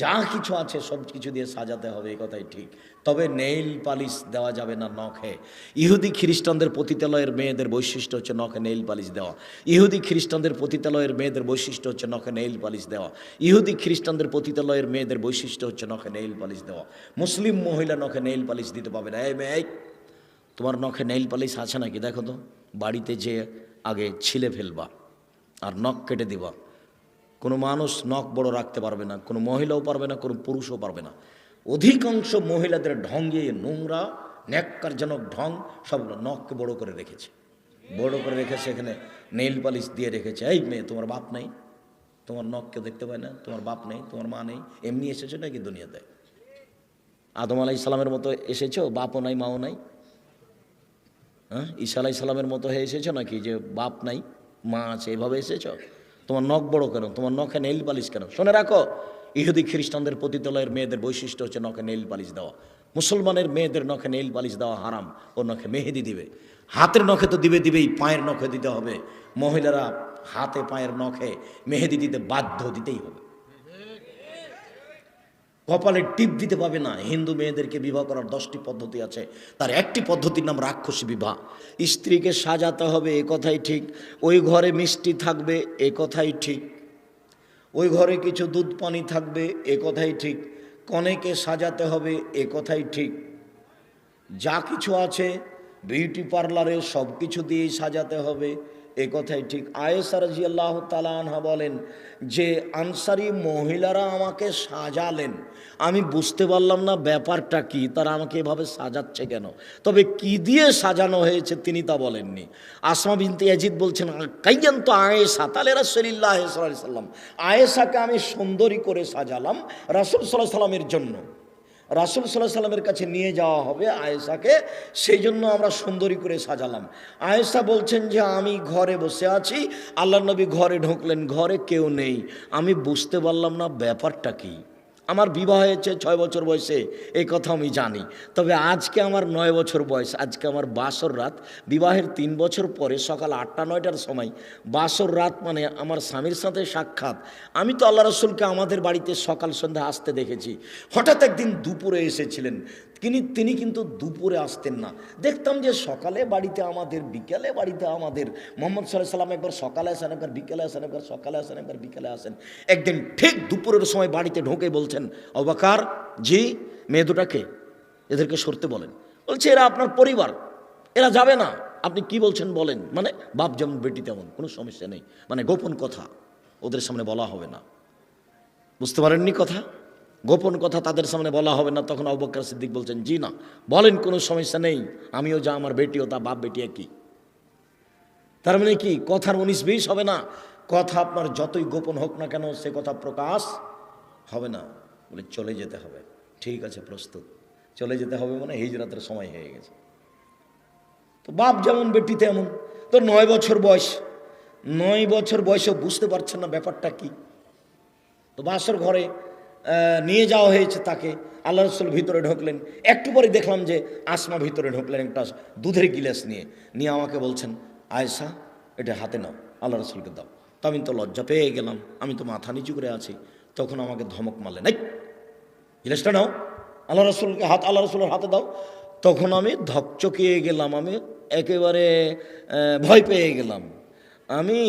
যা কিছু আছে সব কিছু দিয়ে সাজাতে হবে, এই কথাই ঠিক। তবে নেইল পালিশ দেওয়া যাবে না নখে। ইহুদি খ্রিস্টানদের পতিতালয়ের মেয়েদের বৈশিষ্ট্য হচ্ছে নখে নেইল পালিশ দেওয়া। ইহুদি খ্রিস্টানদের পতিতালয়ের মেয়েদের বৈশিষ্ট্য হচ্ছে নখে নেইল পালিশ দেওয়া। ইহুদি খ্রিস্টানদের পতিতালয়ের মেয়েদের বৈশিষ্ট্য হচ্ছে নখে নেইল পালিশ দেওয়া। মুসলিম মহিলা নখে নেইল পালিশ দিতে পারবে না। এই মেয়ে, তোমার নখে নেইল পালিশ আছে নাকি দেখো তো। বাড়িতে যে আগে ছিলে ফেলবা আর নখ কেটে দিবা। কোনো মানুষ নখ বড় রাখতে পারবে না, কোনো মহিলাও পারবে না, কোনো পুরুষও পারবে না। অধিকাংশ মহিলাদের ঢঙ্গে নোংরা ন্যাক্কারজনক ঢং, সব নখকে বড় করে রেখেছে, বড় করে রেখেছে, এখানে নেইল পালিশ দিয়ে রেখেছে। এই মেয়ে, তোমার বাপ নেই? তোমার নখকে দেখতে পায় না? তোমার বাপ নেই, তোমার মা নেই? এমনি এসেছো নাকি দুনিয়াতে? আদম আলাইহিস সালামের মতো এসেছো, বাপও নাই মাও নাই? হ্যাঁ, ঈসা আলাইহিস সালামের মতো হয়ে এসেছো নাকি যে বাপ নাই মা আছে, এভাবে এসেছো? তোমার নখ বড় কেন? তোমার নখে নেইল পালিশ কেন? শুনে রাখো, ইহুদি খ্রিস্টানদের পতিতালয়ের মেয়েদের বৈশিষ্ট্য হচ্ছে নখে নেইল পালিশ দেওয়া। মুসলমানের মেয়েদের নখে নেইল পালিশ দেওয়া হারাম। ও নখে মেহেদি দিবে, হাতের নখে তো দিবেই, পায়ের নখে দিতে হবে। মহিলারা হাতে পায়ের নখে মেহেদি দিতে বাধ্য, দিতেই হবে। কপালে টিপ দিতে পাবে না। হিন্দু মেয়েদেরকে বিবাহ করার 10টি পদ্ধতি আছে, তার একটি পদ্ধতির নাম রাক্ষসী বিবাহ। স্ত্রীকে সাজাতে হবে, এ কথাই ঠিক। ওই ঘরে মিষ্টি থাকবে, এ কথাই ঠিক। ওই ঘরে কিছু দুধ পানি থাকবে, এ কথাই ঠিক। কনেকে সাজাতে হবে, এ কথাই ঠিক। যা কিছু আছে বিউটি পার্লারে সব কিছু দিয়েই সাজাতে হবে, এ কথাই ঠিক। আয়েশা রাদিয়াল্লাহু তাআলা আনহা বলেন যে আনসারী মহিলারা আমাকে সাজালেন, আমি বুঝতে পারলাম না ব্যাপারটা কি, তারা আমাকে এভাবে সাজাচ্ছে কেন। তবে কি দিয়ে সাজানো হয়েছে তিনি তা বলেননি। আসমা বিনতে ইয়াজিদ বলছেন, কাইয়ান তো আয়েশা তাহলে রাসূলুল্লাহ সাল্লাল্লাহু আলাইহি সাল্লাম, আয়েশাকে আমি সুন্দরী করে সাজালাম রাসূল সাল্লাল্লাহু আলাইহি সাল্লামের জন্য। রাসূল সাল্লাল্লাহু আলাইহি সাল্লামের কাছে নিয়ে যাওয়া হবে আয়েশাকে, সেই জন্য আমরা সুন্দরী করে সাজালাম। আয়েশা বলছেন যে আমি ঘরে বসে আছি, আল্লাহর নবী ঘরে ঢুকলেন, ঘরে কেউ নেই, আমি বুঝতে পারলাম না ব্যাপারটা কি। আমার বিবাহ হয়েছে 6 বছর বয়সে, এই কথা আমি জানি। তবে আজকে আমার 9 বছর বয়স, আজকে আমার বাসর রাত। বিবাহের 3 বছর পরে সকাল 8টা-9টার সময় বাসর রাত, মানে আমার স্বামীর সাথে সাক্ষাৎ। আমি তো আল্লাহ রসুলকে আমাদের বাড়িতে সকাল সন্ধ্যা আসতে দেখেছি। হঠাৎ একদিন দুপুরে এসেছিলেন তিনি কিন্তু দুপুরে আসতেন না। দেখতাম যে সকালে বাড়িতে আমাদের, বিকেলে বাড়িতে আমাদের। মোহাম্মদ সাল্লাল্লাহু আলাইহি সাল্লাম একবার সকালে আসেন, একবার বিকেলে আসেন, একবার সকালে আসেন, একবার বিকেলে আসেন। একদিন ঠিক দুপুরের সময় বাড়িতে ঢোকে বলছেন, আবু বকর জি, মেয়ে দুটাকে এদেরকে সরতে বলেন। বলছে এরা আপনার পরিবার, এরা যাবে না। আপনি কি বলছেন বলেন। মানে বাপ যেমন বেটি তেমন, কোনো সমস্যা নেই, মানে গোপন কথা ওদের সামনে বলা হবে না। বুঝতে পারেননি কথা? গোপন কথা তাদের সামনে বলা হবে না। তখন আবু বকর সিদ্দিক বলছেন, জি না, বলেন, কোনো সমস্যা নেই, আমিও যা আমার বেটিও তা, বাপ বেটি একই। তার মানে কি, কথার 19-20 হবে না। কথা আপনার যতই গোপন হোক না কেন, সে কথা প্রকাশ হবে না। বলে চলে যেতে হবে। ঠিক আছে, প্রস্তুত। চলে যেতে হবে মানে হিজরাতের সময় হয়ে গেছে। তো বাপ যেমন বেটি তেমন। তো 9 বছর বয়স, 9 বছর বয়সেও বুঝতে পারছেন না ব্যাপারটা কি। তো বাসর ঘরে নিয়ে যাওয়া হয়েছে তাকে। আল্লাহ রসুল ভিতরে ঢুকলেন, একটু পরে দেখলাম যে আসমা ভিতরে ঢুকলেন একটা দুধের গিলাস নিয়ে আমাকে বলছেন, আয়েশা এটা হাতে নাও, আল্লাহ রসুলকে দাও। তো আমি তো লজ্জা পেয়ে গেলাম, আমি তো মাথা নিচু করে আছি। তখন আমাকে ধমক মারলেন, এই গিলাসটা নাও, আল্লাহ রসুলের হাতে দাও। তখন আমি ধকচকিয়ে গেলাম, আমি একেবারে ভয় পেয়ে গেলাম। আমি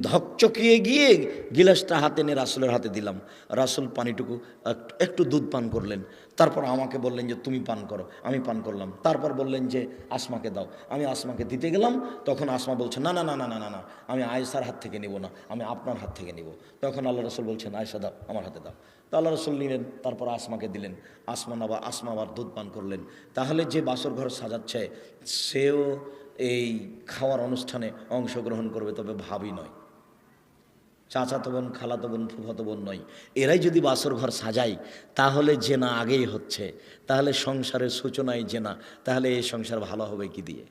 ধকচকিয়ে গিয়ে গিলাসটা হাতে নিয়ে রাসূলের হাতে দিলাম। রাসূল পানিটুকু একটু দুধ পান করলেন। তারপর আমাকে বললেন যে তুমি পান করো, আমি পান করলাম। তারপর বললেন যে আসমাকে দাও, আমি আসমাকে দিতে গেলাম। তখন আসমা বলছেন, না না না না না না না, আমি আয়েশার হাত থেকে নিব না, আমি আপনার হাত থেকে নিব। তখন আল্লাহ রসুল বলছেন, আয়েশা দাও, আমার হাতে দাও। তো আল্লাহ রসুল নিলেন, তারপর আসমাকে দিলেন। আসমা আবার দুধ পান করলেন। তাহলে যে বাসর ঘর সাজাচ্ছে সেও এই খাওয়ার অনুষ্ঠানে অংশগ্রহণ করবে, তবে ভাবি নয়, চাচাতো বোন, খালাতো বোন, ফুফাতো বোন নয়। এরাই যদি বাসর ঘর সাজায় তাহলে জেনা আগেই হচ্ছে, তাহলে সংসারের সূচনায় জেনা, তাহলে এই সংসার ভালো হবে কি দিয়ে?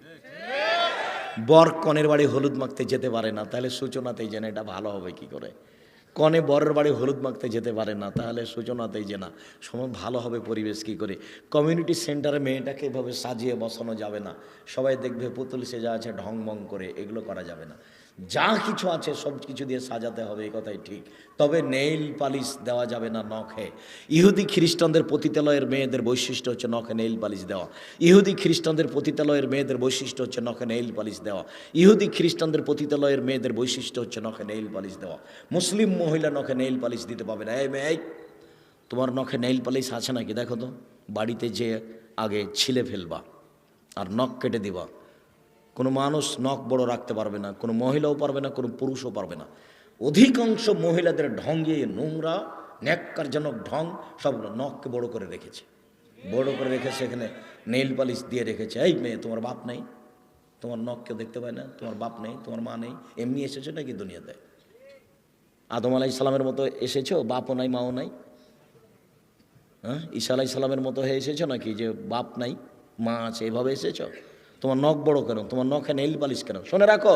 বর কনের বাড়ি হলুদ মাখতে যেতে পারে না, তাহলে সূচনাতেই জেনা, এটা ভালো হবে কি করে? কনে বরের বাড়ি হলুদ মাখতে যেতে পারে না, তাহলে সূচনাতেই জেনা, সময় ভালো হবে পরিবেশ কি করে? কমিউনিটি সেন্টারে মেয়েটাকে এভাবে সাজিয়ে বসানো যাবে না। সবাই দেখবে পুতুল সেজা আছে ঢং মং করে, এগুলো করা যাবে না। যা কিছু আছে সব কিছু দিয়ে সাজাতে হবে, এই কথাই ঠিক। তবে নেইল পালিশ দেওয়া যাবে না নখে। ইহুদি খ্রিস্টানদের পতিতালয়ের মেয়েদের বৈশিষ্ট্য হচ্ছে নখে নেইল পালিশ দেওয়া। ইহুদি খ্রিস্টানদের পতিতালয়ের মেয়েদের বৈশিষ্ট্য হচ্ছে নখে নেইল পালিশ দেওয়া। ইহুদি খ্রিস্টানদের পতিতালয়ের মেয়েদের বৈশিষ্ট্য হচ্ছে নখে নেইল পালিশ দেওয়া। মুসলিম মহিলা নখে নেইল পালিশ দিতে পারবে না। এই মেয়ে, তোমার নখে নেইল পালিশ আছে নাকি দেখো তো। বাড়িতে যে আগে ছিলে ফেলবা আর নখ কেটে দিবা। কোনো মানুষ নখ বড় রাখতে পারবে না, কোনো মহিলাও পারবে না, কোনো পুরুষও পারবে না। অধিকাংশ মহিলাদের ঢঙ্গে নোংরা ন্যাক্কারজনক ঢং, সব নখকে বড় করে রেখেছে, বড় করে রেখেছে, এখানে নেইল পালিশ দিয়ে রেখেছে। এই মেয়ে, তোমার বাপ নেই? তোমার নখ কেউ দেখতে পায় না? তোমার বাপ নেই, তোমার মা নেই, এমনি এসেছো নাকি দুনিয়াতে? আদম আলাইহিস সালামের মতো এসেছো, বাপও নাই মাও নাই? হ্যাঁ, ঈসা আলাইহিস সালামের মতো হয়ে এসেছো নাকি যে বাপ নাই মা আছে, এভাবে এসেছো? তোমার নখ বড় কেন? তোমার নখে নেইল পালিশ কেন? শুনে রাখো,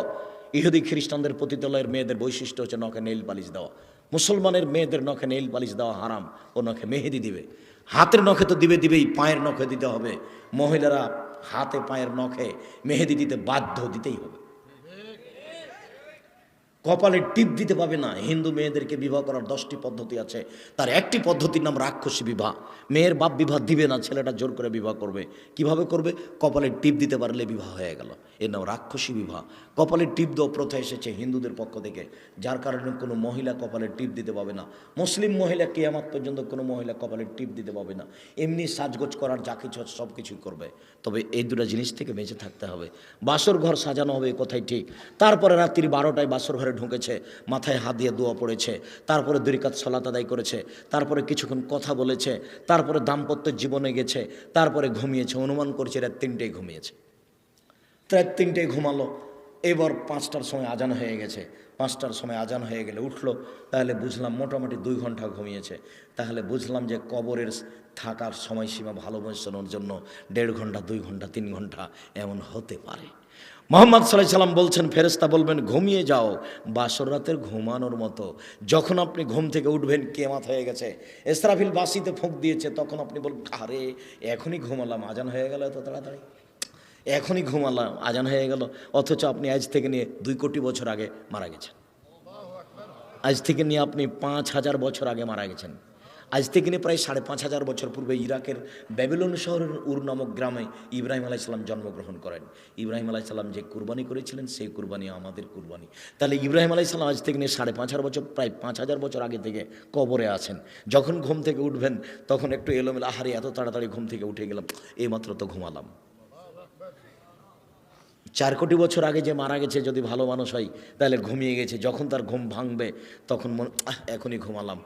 ইহুদি খ্রিস্টানদের পতিতালয়ের মেয়েদের বৈশিষ্ট্য হচ্ছে নখে নেইল পালিশ দেওয়া। মুসলমানের মেয়েদের নখে নেইল পালিশ দেওয়া হারাম। ও নখে মেহেদি দিবে, হাতের নখে তো দিবেই, পায়ের নখে দিতে হবে। মহিলারা হাতে পায়ের নখে মেহেদি দিতে বাধ্য, দিতেই হবে। কপালে টিপ দিতে পাবে না। হিন্দু মেয়েদেরকে বিবাহ করার 10টি পদ্ধতি আছে, তার একটি পদ্ধতির নাম রাক্ষসী বিবাহ। মেয়ের বাপ বিবাহ দিবে না, ছেলেটা জোর করে বিবাহ করবে। কিভাবে করবে? কপালে টিপ দিতে পারলে বিবাহ হয়ে গেল, এর নাম রাক্ষসী বিবাহ। কপালে টিপ দেওয়া প্রথা এসেছে হিন্দুদের পক্ষ থেকে, যার কারণে কোনো মহিলা কপালে টিপ দিতে পাবে না। মুসলিম মহিলা কিয়ামত পর্যন্ত কোনো মহিলা কপালে টিপ দিতে পাবে না। এমনি সাজগোজ করার যা কিছু সব কিছুই করবে, তবে এই দুটো জিনিস থেকে বেঁচে থাকতে হবে। বাসর ঘর সাজানো হবে, এ কথাই ঠিক। তারপরে রাত্রি 12টায় বাসর ঘরে ঢুকেছে, মাথায় হাত দিয়ে দোয়া পড়েছে, তারপরে 2 রাকাত সালাত আদায় করেছে, তারপরে কিছুক্ষণ কথা বলেছে, তারপরে দাম্পত্য জীবনে গেছে, তারপরে ঘুমিয়েছে। অনুমান করছে রাত 3টায় ঘুমিয়েছে। রাত 3টায় ঘুমালো, এবার 5টার সময় আজান হয়ে গেছে। 5টার সময় আজান হয়ে গেলে উঠলো, তাহলে বুঝলাম মোটামুটি 2 ঘন্টা ঘুমিয়েছে। তাহলে বুঝলাম যে কবরের থাকার সময়সীমা ভালোবাসানোর জন্য 1.5 ঘন্টা, 2 ঘন্টা, 3 ঘন্টা এমন হতে পারে। মুহাম্মদ সাল্লাল্লাহু আলাইহি সাল্লাম বলছেন, ফেরেশতা বলবেন ঘুমিয়ে যাও বাসর রাতের ঘুমানোর মতো। যখন আপনি ঘুম থেকে উঠবেন কিয়ামত হয়ে গেছে, ইসরাফিল বাঁশিতে ফুঁক দিয়েছে, তখন আপনি বলবেন আরে এখনই ঘুমালাম, আজান হয়ে গেল এত তাড়াতাড়ি, এখনই ঘুমালাম, আজান হয়ে গেল। অথচ আপনি আজ থেকে নিয়ে 2 কোটি বছর আগে মারা গেছেন। আজ থেকে নিয়ে আপনি 5,000 বছর আগে মারা গেছেন। আজ থেকে নিয়ে প্রায় 5,500 বছর পূর্বে ইরাকের ব্যাবিলন শহরের উর নামক গ্রামে ইব্রাহিম আলাইহিস সালাম জন্মগ্রহণ করেন। ইব্রাহিম আলাইহিস সালাম যে কুরবানি করেছিলেন, সেই কুরবানি আমাদের কুরবানি। তাহলে ইব্রাহিম আলাইহিস সালাম আজ থেকে নিয়ে 5,500 বছর, প্রায় 5,000 বছর আগে থেকে কবরে আছেন। যখন ঘুম থেকে উঠবেন তখন একটু এলোমেলো, আহারে এত তাড়াতাড়ি ঘুম থেকে উঠে গেলাম, এইমাত্র তো ঘুমালাম। 4 কোটি বছর আগে যে মারা গেছে, যদি ভালো মানুষ হয় তাহলে ঘুমিয়ে গেছে, যখন তার ঘুম ভাঙবে তখন এখনই ঘুমালাম।